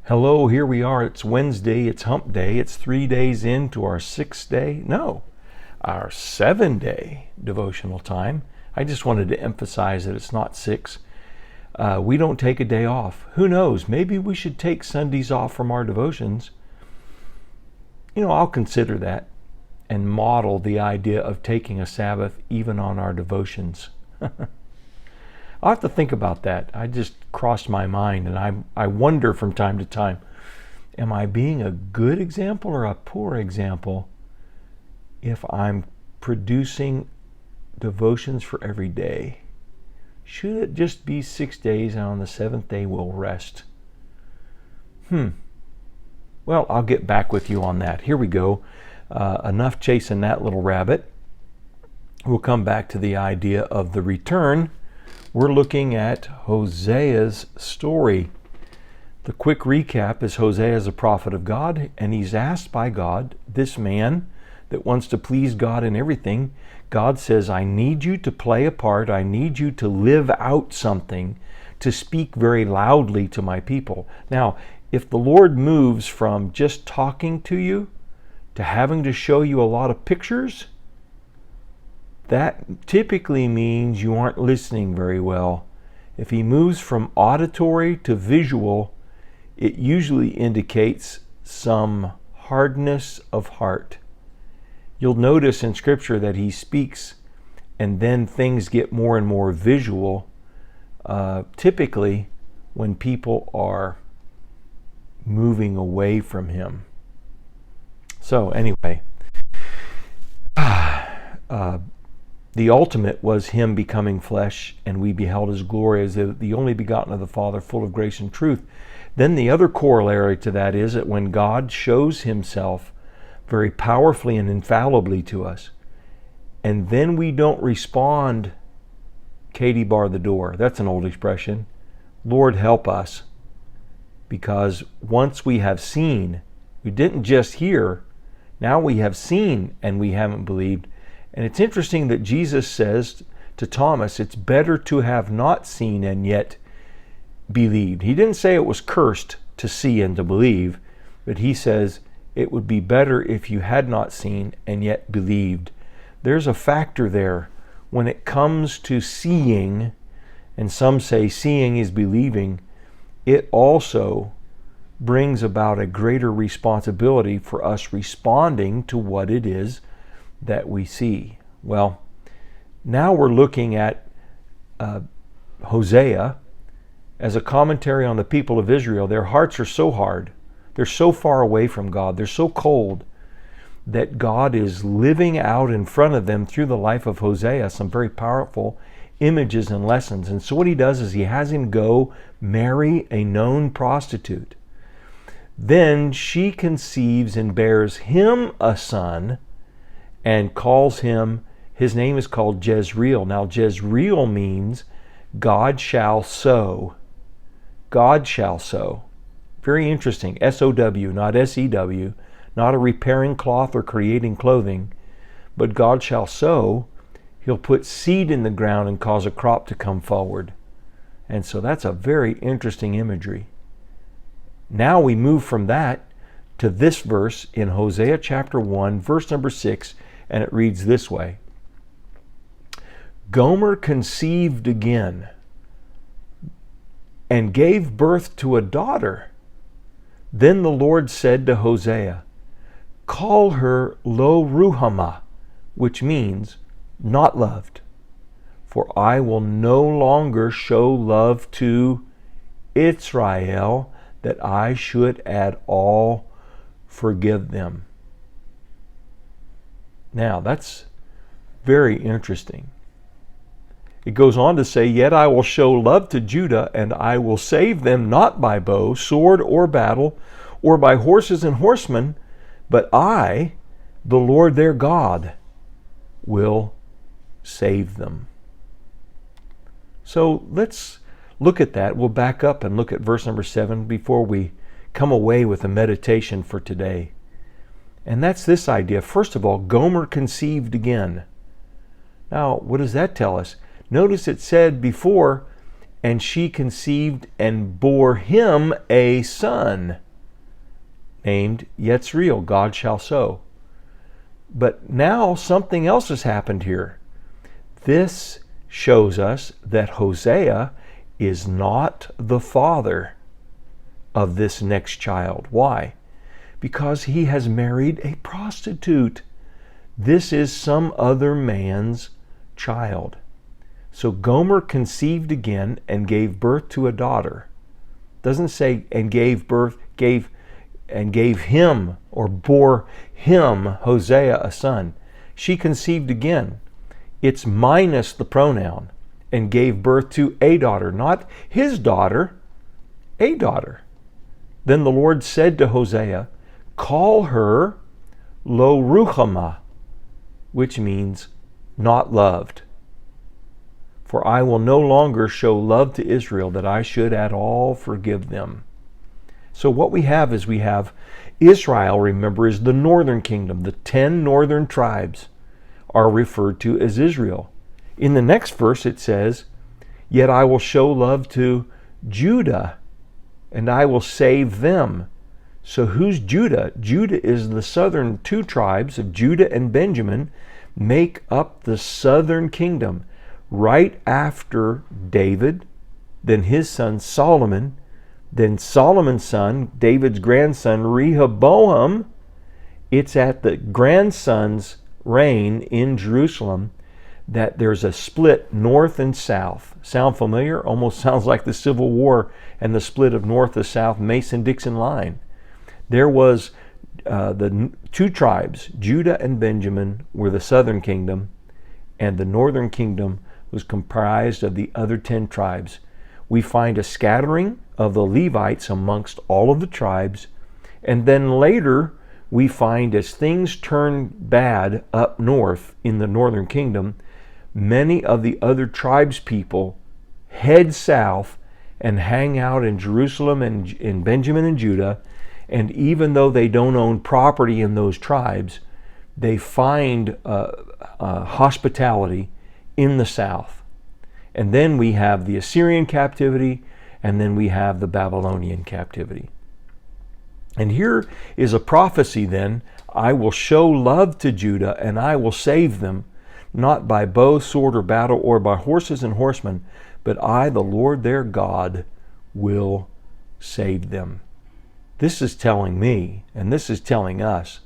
Hello, here we are. It's Wednesday. It's hump day. It's 3 days into our 6-day, no, our 7-day devotional time. I just wanted to emphasize that it's not 6. We don't take a day off. Who knows? Maybe we should take Sundays off from our devotions. I'll consider that and model the idea of taking a Sabbath even on our devotions. I'll have to think about that. I just crossed my mind, and I wonder from time to time, am I being a good example or a poor example if I'm producing devotions for every day? Should it just be 6 days, and on the 7th day we'll rest? Well, I'll get back with you on that. Here we go. Enough chasing that little rabbit. We'll come back to the idea of the return. We're looking at Hosea's story. The quick recap is Hosea is a prophet of God, and he's asked by God, this man that wants to please God in everything, God says, I need you to play a part. I need you to live out something, to speak very loudly to my people. Now, if the Lord moves from just talking to you to having to show you a lot of pictures, that typically means you aren't listening very well. If he moves from auditory to visual, it usually indicates some hardness of heart. You'll notice in Scripture that he speaks and then things get more and more visual, typically when people are moving away from him. So anyway, the ultimate was him becoming flesh, and we beheld his glory as the only begotten of the Father, full of grace and truth. Then the other corollary to that is that when God shows himself very powerfully and infallibly to us, and then we don't respond, Katie bar the door. That's an old expression. Lord, help us. Because once we have seen, we didn't just hear, now we have seen and we haven't believed. And it's interesting that Jesus says to Thomas, it's better to have not seen and yet believed. He didn't say it was cursed to see and to believe, but he says it would be better if you had not seen and yet believed. There's a factor there when it comes to seeing, and some say seeing is believing. It also brings about a greater responsibility for us responding to what it is that we see. Well, now we're looking at Hosea as a commentary on the people of Israel. Their hearts are so hard. They're so far away from God. They're so cold that God is living out in front of them through the life of Hosea some very powerful images and lessons. And so what he does is he has him go marry a known prostitute. Then she conceives and bears him a son and calls him, his name is called Jezreel. Now Jezreel means God shall sow. God shall sow. Very interesting. S-O-W, not S-E-W, not a repairing cloth or creating clothing, but God shall sow. He'll put seed in the ground and cause a crop to come forward. And so that's a very interesting imagery. Now we move from that to this verse in Hosea chapter 1, verse number 6, and it reads this way. Gomer conceived again and gave birth to a daughter. Then the Lord said to Hosea, call her Lo Ruhamah, which means not loved, for I will no longer show love to Israel, that I should at all forgive them. Now, that's very interesting. It goes on to say, yet I will show love to Judah, and I will save them not by bow, sword, or battle, or by horses and horsemen, but I, the Lord their God, will save them. So let's look at that. We'll back up and look at verse number 7 before we come away with a meditation for today. And that's this idea. First of all, Gomer conceived again. Now, what does that tell us? Notice it said before, and she conceived and bore him a son, named Yetzreel, God shall sow. But now something else has happened here. This shows us that Hosea is not the father of this next child. Why? Because he has married a prostitute. This is some other man's child. So Gomer conceived again and gave birth to a daughter. Doesn't say and gave him or bore him, Hosea, a son. She conceived again. It's minus the pronoun, and gave birth to a daughter, not his daughter, a daughter. Then the Lord said to Hosea, call her Lo Ruhamah, which means not loved. For I will no longer show love to Israel, that I should at all forgive them. So what we have is Israel, remember, is the northern kingdom. The 10 northern tribes are referred to as Israel. In the next verse it says, yet I will show love to Judah, and I will save them. So who's Judah? Judah is the southern 2 tribes of Judah and Benjamin, make up the southern kingdom. Right after David, then his son Solomon, then Solomon's son, David's grandson Rehoboam. It's at the grandson's reign in Jerusalem that there's a split north and south. Sound familiar? Almost sounds like the Civil War and the split of north to south Mason-Dixon line. There was the 2 tribes, Judah and Benjamin, were the southern kingdom, and the northern kingdom was comprised of the other 10 tribes. We find a scattering of the Levites amongst all of the tribes, and then later we find as things turn bad up north in the northern kingdom, many of the other tribes people head south and hang out in Jerusalem and in Benjamin and Judah, and even though they don't own property in those tribes, they find hospitality in the south. And then we have the Assyrian captivity, and then we have the Babylonian captivity. And here is a prophecy then, I will show love to Judah, and I will save them, not by bow, sword, or battle, or by horses and horsemen, but I, the Lord their God, will save them. This is telling me, and this is telling us,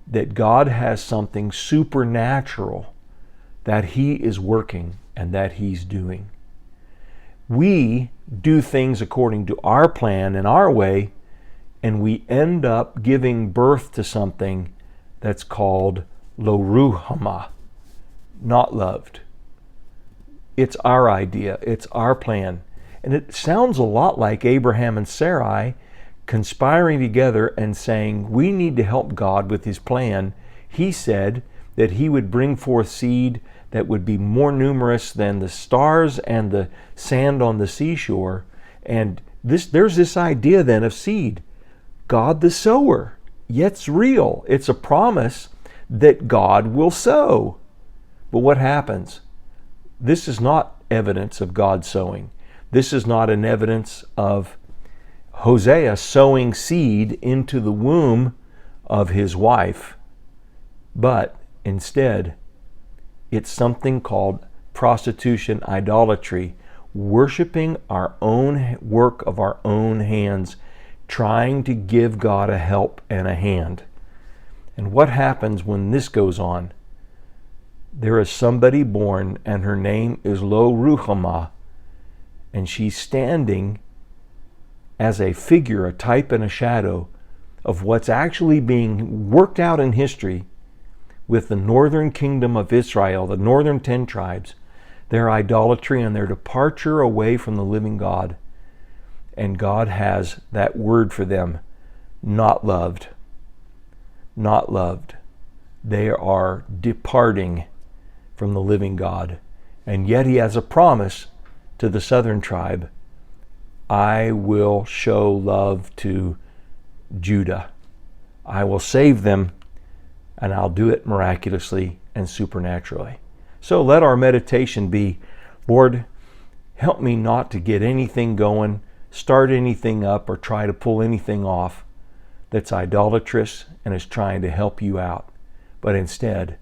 that God has something supernatural that He is working and that He's doing. We do things according to our plan and our way, and we end up giving birth to something that's called Lo Ruhamah, not loved. It's our idea, it's our plan. And it sounds a lot like Abraham and Sarai conspiring together and saying, we need to help God with His plan. He said that He would bring forth seed that would be more numerous than the stars and the sand on the seashore. And there's this idea then of seed. God the sower. It's real. It's a promise that God will sow. But what happens? This is not evidence of God sowing. This is not an evidence of Hosea sowing seed into the womb of his wife. But instead, it's something called prostitution, idolatry, worshiping our own work of our own hands, trying to give God a help and a hand. And what happens when this goes on? There is somebody born, and her name is Lo Ruhamah, and she's standing as a figure, a type and a shadow of what's actually being worked out in history with the northern kingdom of Israel, the northern 10 tribes, their idolatry and their departure away from the living God. And God has that word for them, not loved. Not loved. They are departing from the living God. And yet He has a promise to the southern tribe, I will show love to Judah. I will save them, and I'll do it miraculously and supernaturally. So let our meditation be, Lord, Help me not to get anything going, start anything up, or try to pull anything off that's idolatrous and is trying to help you out. But instead,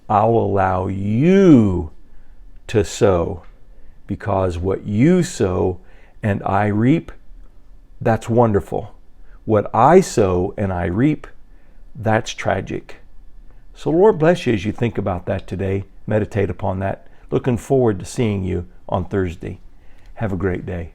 I'll allow you to sow, because what you sow and I reap, that's wonderful. What I sow and I reap, that's tragic. So Lord bless you as you think about that today. Meditate upon that. Looking forward to seeing you on Thursday. Have a great day.